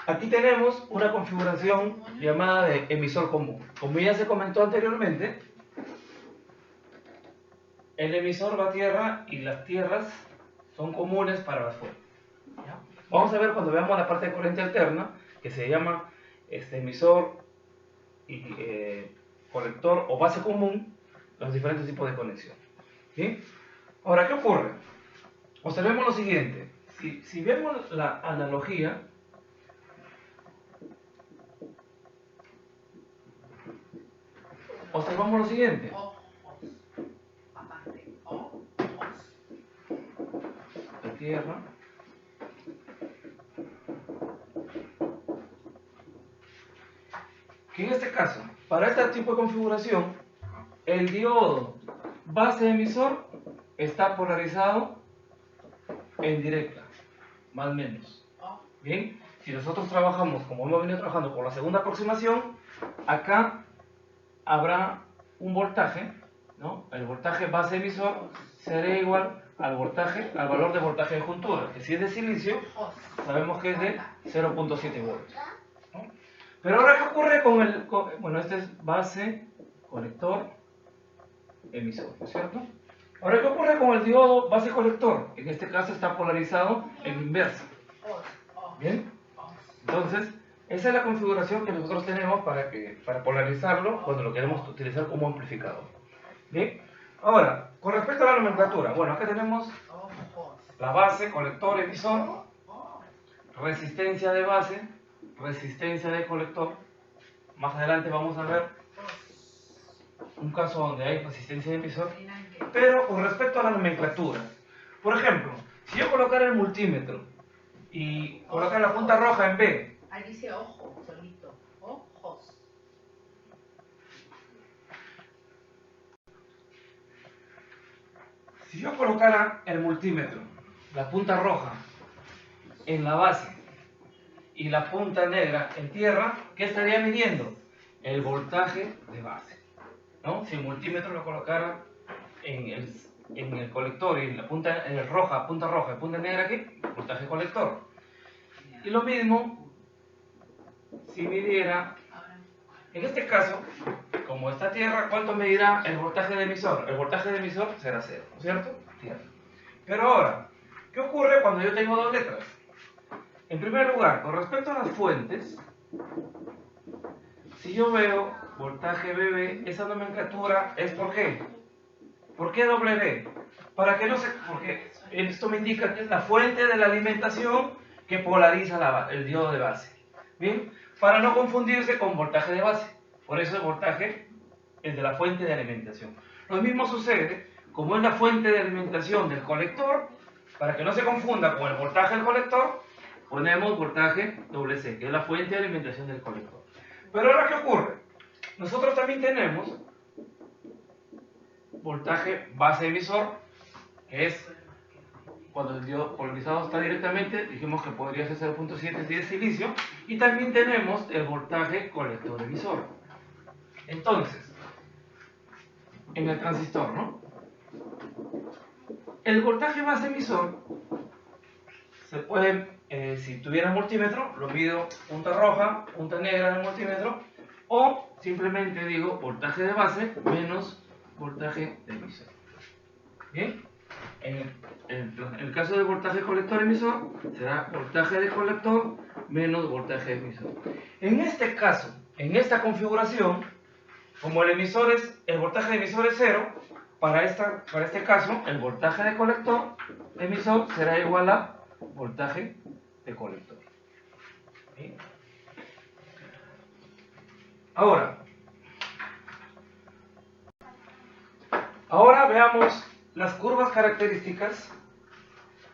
Aquí tenemos una configuración llamada de emisor común. Como ya se comentó anteriormente, el emisor va a tierra y las tierras son comunes para las fuentes. ¿Ya? Vamos a ver cuando veamos la parte de corriente alterna, que se llama emisor y colector o base común, los diferentes tipos de conexión. ¿Sí? Ahora, ¿qué ocurre? Observemos lo siguiente. Si vemos la analogía, observamos lo siguiente. La tierra. Que en este caso, para este tipo de configuración, el diodo base emisor está polarizado en directa, más o menos. Bien, si nosotros trabajamos como hemos venido trabajando por la segunda aproximación, acá habrá un voltaje, ¿no? El voltaje base emisor será igual al valor de voltaje de juntura, que si es de silicio, sabemos que es de 0.7 volts. ¿No? Pero ahora, ¿qué ocurre bueno, este es base, colector, emisor, ¿no es cierto? Ahora, ¿qué ocurre con el diodo base colector? En este caso está polarizado en inversa. ¿Bien? Entonces, esa es la configuración que nosotros tenemos para polarizarlo cuando lo queremos utilizar como amplificador. ¿Bien? Ahora, con respecto a la nomenclatura, bueno, acá tenemos la base, colector, emisor, resistencia de base, resistencia de colector. Más adelante vamos a ver un caso donde hay resistencia de emisor, pero con respecto a la nomenclatura. Por ejemplo, si yo colocara el multímetro y colocar la punta roja en B. Ahí dice ojo, solito. Ojos. Si yo colocara el multímetro, la punta roja en la base y la punta negra en tierra, ¿qué estaría midiendo? El voltaje de base. ¿No? Si el multímetro lo colocara en el colector y la punta roja y punta negra aquí, voltaje colector. Y lo mismo si midiera, en este caso, como está tierra, ¿cuánto medirá el voltaje de emisor? El voltaje de emisor será 0, ¿no es cierto? Tierra. Pero ahora, ¿qué ocurre cuando yo tengo dos letras? En primer lugar, con respecto a las fuentes, si yo veo voltaje BB, esa nomenclatura es ¿por qué? ¿Por qué W? Para que no se, porque esto me indica que es la fuente de la alimentación que polariza el diodo de base. ¿Bien? Para no confundirse con voltaje de base. Por eso el voltaje es de la fuente de alimentación. Lo mismo sucede, como es la fuente de alimentación del colector, para que no se confunda con el voltaje del colector, ponemos voltaje WC, que es la fuente de alimentación del colector. Pero ahora, ¿qué ocurre? Nosotros también tenemos voltaje base emisor, que es cuando el diodo polarizado está directamente, dijimos que podría ser 0.7 de silicio, y también tenemos el voltaje colector emisor. Entonces, en el transistor, ¿no? El voltaje base emisor se puede, si tuviera multímetro, lo mido punta roja, punta negra en el multímetro, o simplemente digo voltaje de base menos voltaje de emisor. ¿Bien? En el caso del voltaje colector emisor, será voltaje de colector menos voltaje de emisor. En este caso, en esta configuración, como el voltaje de emisor es 0, para este caso, el voltaje de colector emisor será igual a voltaje de colector. ¿Sí? Ahora veamos las curvas características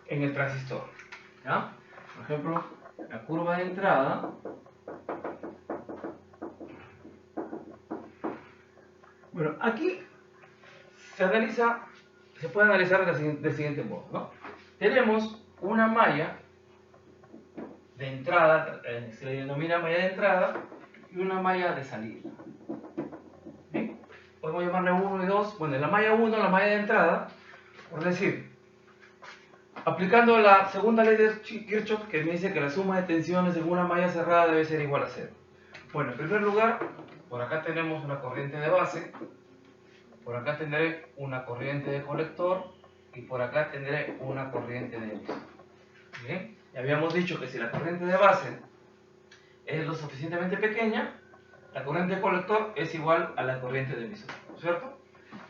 en el transistor. ¿Ya? Por ejemplo, la curva de entrada. Bueno, aquí se puede analizar del siguiente modo, ¿no? Tenemos una malla de entrada, se le denomina malla de entrada, y una malla de salida. ¿Bien? Podemos llamarle 1 y 2. Bueno, la malla 1, la malla de entrada, por decir, aplicando la segunda ley de Kirchhoff, que me dice que la suma de tensiones en una malla cerrada debe ser igual a 0. Bueno, en primer lugar, por acá tenemos una corriente de base, por acá tendré una corriente de colector y por acá tendré una corriente de emisor. Bien, ya habíamos dicho que si la corriente de base es lo suficientemente pequeña, la corriente de colector es igual a la corriente de emisor, ¿no es cierto?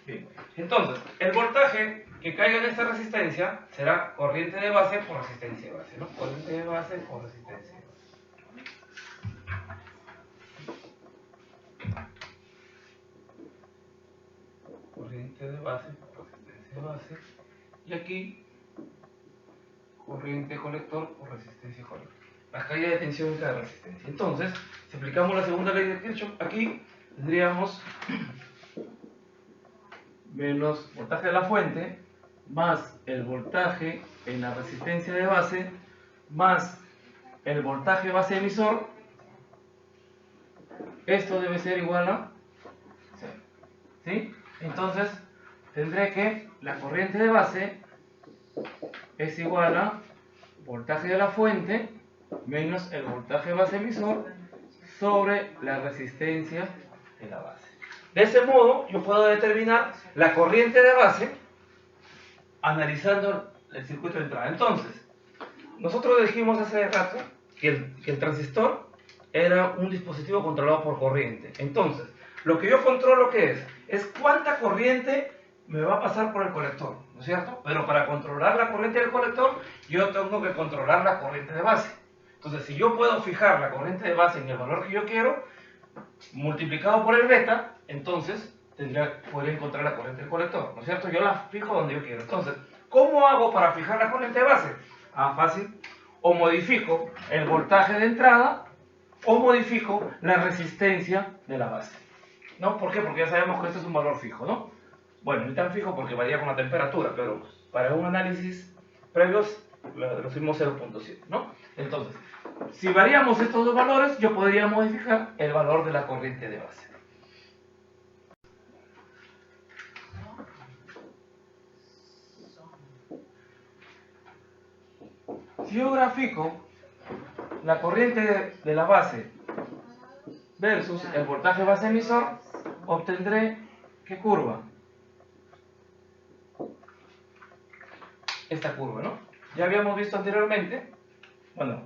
Bien, entonces, el voltaje que caiga en esta resistencia será corriente de base por resistencia de base, ¿no? Corriente de base por resistencia de base. Corriente de base por resistencia de base. Y aquí, corriente de colector por resistencia de colector. La caída de tensión en cada resistencia. Entonces, si aplicamos la segunda ley de Kirchhoff, aquí tendríamos menos voltaje de la fuente más el voltaje en la resistencia de base más el voltaje base emisor. Esto debe ser igual a 0. ¿Sí? Entonces tendré que la corriente de base es igual a voltaje de la fuente menos el voltaje base emisor sobre la resistencia de la base. De ese modo yo puedo determinar la corriente de base analizando el circuito de entrada. Entonces, nosotros dijimos hace rato que el transistor era un dispositivo controlado por corriente. Entonces, lo que yo controlo ¿qué es cuánta corriente me va a pasar por el colector, ¿no es cierto? Pero para controlar la corriente del colector, yo tengo que controlar la corriente de base. Entonces, si yo puedo fijar la corriente de base en el valor que yo quiero, multiplicado por el beta, entonces podría encontrar la corriente del colector, ¿no es cierto? Yo la fijo donde yo quiero. Entonces, ¿cómo hago para fijar la corriente de base? Fácil. O modifico el voltaje de entrada o modifico la resistencia de la base. ¿No? ¿Por qué? Porque ya sabemos que este es un valor fijo, ¿no? Bueno, no tan fijo porque varía con la temperatura, pero para un análisis previos lo hicimos 0.7, ¿no? Entonces, si variamos estos dos valores, yo podría modificar el valor de la corriente de base. Si yo grafico la corriente de la base versus el voltaje base emisor, obtendré ¿qué curva? Esta curva, ¿no? Ya habíamos visto anteriormente, bueno,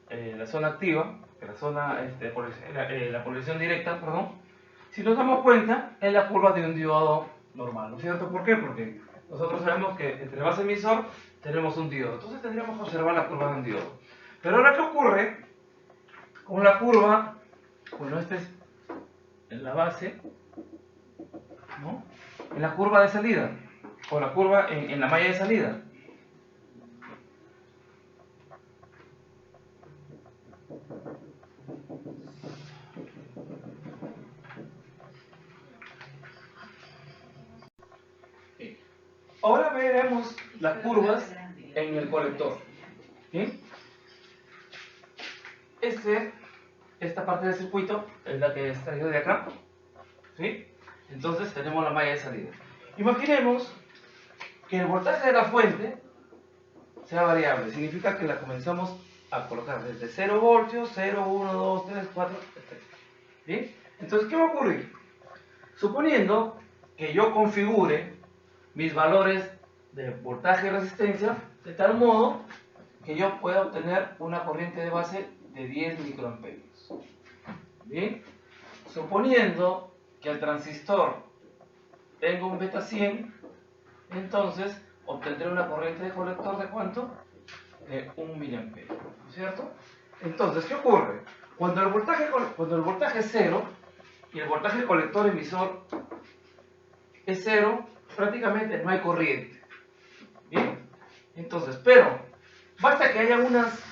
la zona activa, la zona, la polarización directa, perdón. Si nos damos cuenta, es la curva de un diodo normal, ¿no es cierto? ¿Por qué? Porque nosotros sabemos que entre base emisor tenemos un diodo, entonces tendríamos que observar la curva de un diodo. Pero ahora, ¿qué ocurre con la curva? Bueno, este es en la base, ¿no? En la curva de salida, o la curva en la malla de salida. Ahora veremos las curvas en el colector. ¿Sí? Esta parte del circuito es la que he extraído de acá. ¿Sí? Entonces tenemos la malla de salida. Imaginemos que el voltaje de la fuente sea variable. Significa que la comenzamos a colocar desde 0 voltios, 0, 1, 2, 3, 4, etc. ¿Sí? Entonces, ¿qué va a ocurrir? Suponiendo que yo configure mis valores de voltaje y resistencia de tal modo que yo pueda obtener una corriente de base de 10 microamperios. ¿Bien? Suponiendo que el transistor tenga un beta 100, entonces obtendré una corriente de colector de ¿cuánto? De 1 miliamperio, ¿no es cierto? Entonces, ¿qué ocurre? Cuando el voltaje es 0 y el voltaje colector emisor es 0, prácticamente no hay corriente. ¿Bien? Entonces, pero basta que haya unas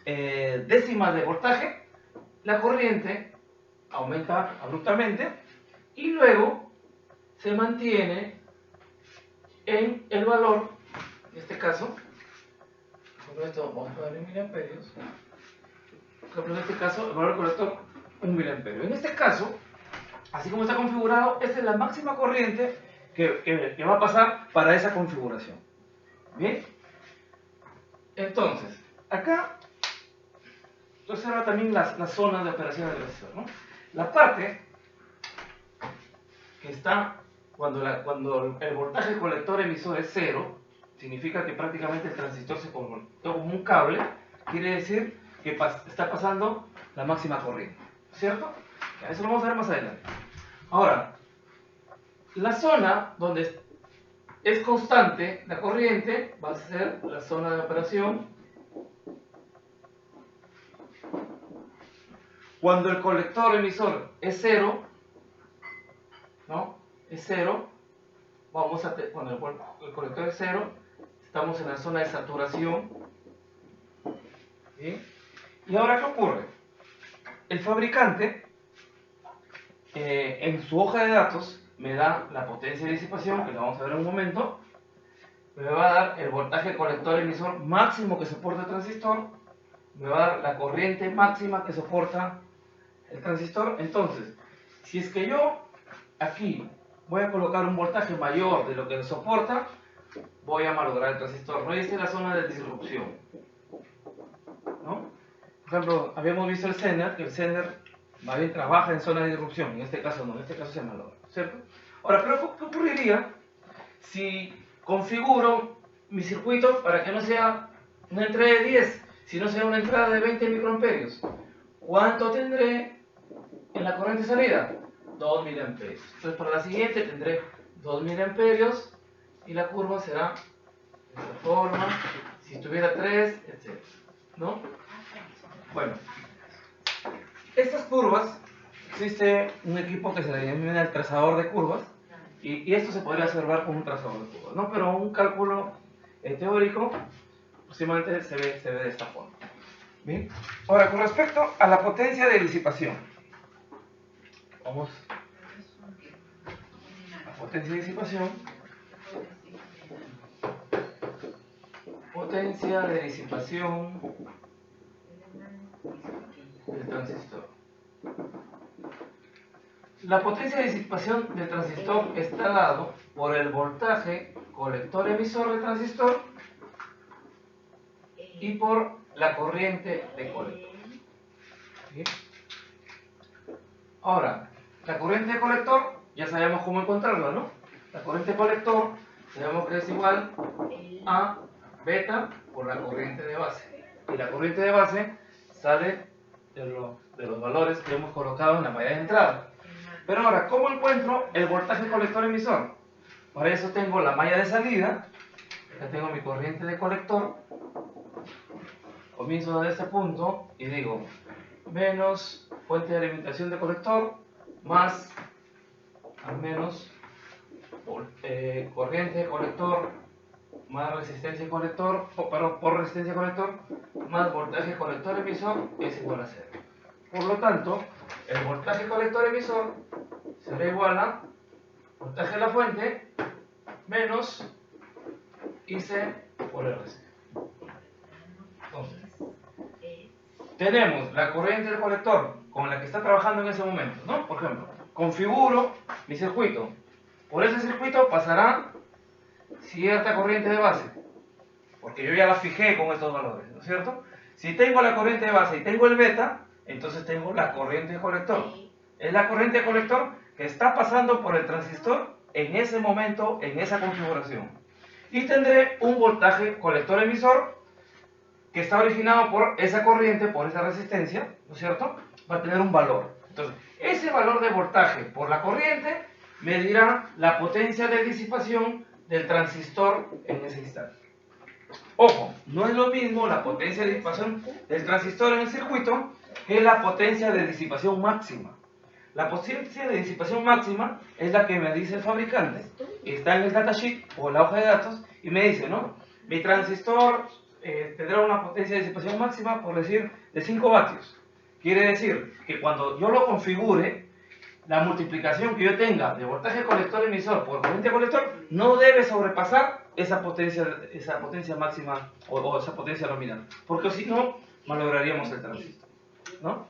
décimas de voltaje, la corriente aumenta abruptamente y luego se mantiene en el valor, en este caso, por esto vamos a poner en miliamperios, por ejemplo, en este caso, el valor colector 1 miliamperio. En este caso, así como está configurado, esta es la máxima corriente que va a pasar para esa configuración. ¿Bien? Entonces, acá observa también la zona de operación del transistor, ¿no? La parte que está cuando el voltaje colector emisor es 0, significa que prácticamente el transistor se conectó como un cable, quiere decir que está pasando la máxima corriente, ¿cierto? Eso lo vamos a ver más adelante. Ahora, la zona donde es constante la corriente va a ser la zona de operación cuando el colector emisor es 0, ¿no? Es 0, cuando el colector es 0, estamos en la zona de saturación. ¿Sí? Y ahora, ¿qué ocurre? El fabricante, en su hoja de datos, me da la potencia de disipación, que la vamos a ver en un momento, me va a dar el voltaje colector emisor máximo que soporta el transistor, me va a dar la corriente máxima que soporta el transistor. Entonces, si es que yo aquí voy a colocar un voltaje mayor de lo que soporta, voy a malograr el transistor. No, esta es la zona de disrupción, ¿no? Por ejemplo, habíamos visto el Zener, que el Zener más bien trabaja en zona de disrupción. En este caso no, en este caso se malogra, ¿cierto? Ahora, pero ¿qué ocurriría si configuro mi circuito para que no sea una entrada de 10, sino sea una entrada de 20 microamperios? ¿Cuánto tendré en la corriente salida? 2 miliamperios. Entonces, para la siguiente tendré 2 miliamperios y la curva será de esta forma, si tuviera 3, etc. ¿No? Bueno, estas curvas, existe un equipo que se denomina el trazador de curvas, y esto se podría observar con un trazador de curvas, ¿no? Pero un cálculo teórico aproximadamente se ve de esta forma. ¿Bien? Ahora, con respecto a la potencia de disipación, vamos a potencia de disipación. Potencia de disipación del transistor. La potencia de disipación del transistor está dado por el voltaje colector emisor del transistor y por la corriente de colector. ¿Sí? Ahora, la corriente de colector, ya sabemos cómo encontrarla, ¿no? La corriente de colector sabemos que es igual a beta por la corriente de base. Y la corriente de base sale de los valores que hemos colocado en la malla de entrada. Pero ahora, ¿cómo encuentro el voltaje colector emisor? Para eso tengo la malla de salida, ya tengo mi corriente de colector, comienzo desde este punto y digo menos fuente de alimentación de colector más al menos corriente de colector más resistencia de colector, por resistencia de colector más voltaje colector emisor es igual a 0. Por lo tanto, el voltaje colector emisor será igual a voltaje de la fuente menos IC por RC. Entonces, tenemos la corriente del colector con la que está trabajando en ese momento, ¿no? Por ejemplo, configuro mi circuito. Por ese circuito pasará cierta corriente de base, porque yo ya la fijé con estos valores, ¿no es cierto? Si tengo la corriente de base y tengo el beta, entonces tengo la corriente de colector. Es la corriente de colector que está pasando por el transistor en ese momento, en esa configuración. Y tendré un voltaje colector emisor que está originado por esa corriente, por esa resistencia, ¿no es cierto? Va a tener un valor. Entonces, ese valor de voltaje por la corriente me dirá la potencia de disipación del transistor en ese instante. Ojo, no es lo mismo la potencia de disipación del transistor en el circuito que la potencia de disipación máxima. La potencia de disipación máxima es la que me dice el fabricante, está en el datasheet o en la hoja de datos y me dice, ¿no? Mi transistor tendrá una potencia de disipación máxima, por decir, de 5 vatios. Quiere decir que cuando yo lo configure, la multiplicación que yo tenga de voltaje colector emisor por corriente colector no debe sobrepasar esa potencia máxima o esa potencia nominal, porque si no, malograríamos el transistor, ¿no?